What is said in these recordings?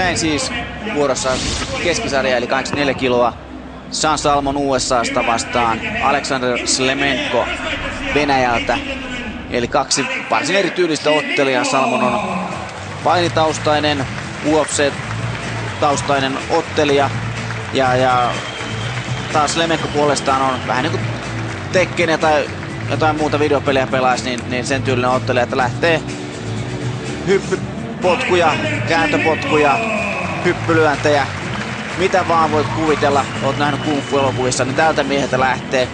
Näin siis vuorossa keskisarja eli 84 kiloa. Sean Salmon USAsta vastaan Alexander Slemenko Venäjältä. Eli kaksi varsin erityylistä ottelijaa. Salmon on painitaustainen, UFC-taustainen ottelija. Ja taas Slemenko puolestaan on vähän niin kuin Tekkeniä tai jotain muuta videopeliä pelaisi, niin sen tyylinen ottelija, että lähtee hyppypotkuja, kääntöpotkuja, hyppylyöntejä, mitä vaan voit kuvitella, oot nähnyt Kung Fu-elokuvissa, niin tältä mieheltä lähtee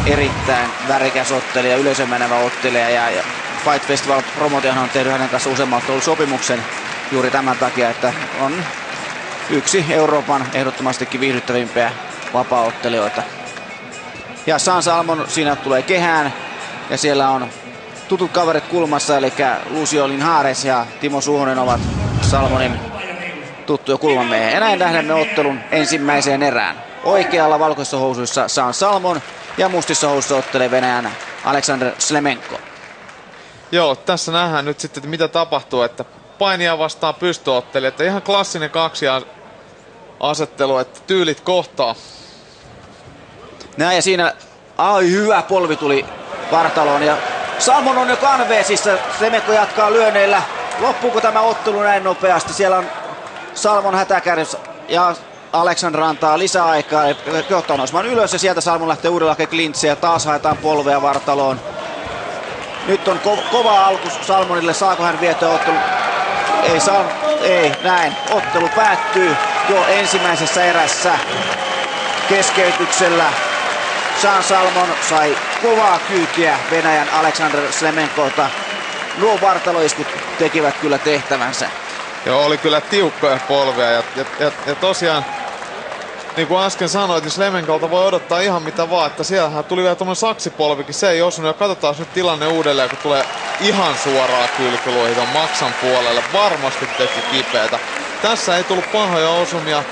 erittäin värikäs ottelija, yleisön menevä ottelija ja Fight Festival Promotionhan on tehnyt hänen kanssa useamman ottelusopimuksen juuri tämän takia, että on yksi Euroopan ehdottomastikin viihdyttävimpiä vapaa-ottelijoita. Ja Sean Salmon siinä tulee kehään ja siellä on tutut kaverit kulmassa, eli Lucio Linhares ja Timo Suhonen ovat Salmonin tuttuja kulmamiehiä. Ja näin lähdemme ottelun ensimmäiseen erään. Oikealla valkoisissa housuissa Sean Salmon ja mustissa housuissa ottelee Venäjän Alexander Slemenko. Joo, tässä nähdään nyt sitten, että mitä tapahtuu, että painia vastaan pystyottelija, että ihan klassinen asettelu, että tyylit kohtaa. Näin ja siinä hyvä polvi tuli vartaloon ja Salmon on jo kanveesissa, Slemenko jatkaa lyönneillä. Loppuuko tämä ottelu näin nopeasti? Siellä on Salmon hätäkärjys ja Alexander antaa lisäaikaa ja kehottaa nousemaan ylös ja sieltä Salmon lähtee uudelleen klintsiä ja taas haetaan polvea vartaloon. Nyt on kova alku Salmonille, saako hän vietyä ottelu? Ei, näin. Ottelu päättyy jo ensimmäisessä erässä keskeytyksellä. Sean Salmon sai kovaa kyytiä Venäjän Alexander Slemenkolta. Nuo vartaloiskut tekivät kyllä tehtävänsä. Joo, oli kyllä tiukkoja polvia ja tosiaan, niin kuin äsken sanoit, niin Slemenkolta voi odottaa ihan mitä vaan, että siellähän tuli vielä tommonen saksipolvikin, se ei osunut ja katsotaan nyt tilanne uudelleen, kun tulee ihan suoraa kylkyluihin ton maksan puolelle, varmasti teki kipeätä. Tässä ei tullut pahoja osumia.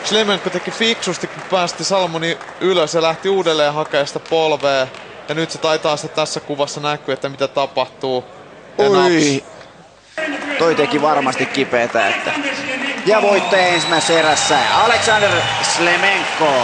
Slemenko teki fiksusti, kun päästi Salmonin ylös ja lähti uudelleen hakemaan sitä polvea. Ja nyt se taitaa sitä tässä kuvassa näkyy, että mitä tapahtuu. Oi! Toi teki varmasti kipeätä. Ja voittaja ensimmäisessä erässä Alexander Slemenko.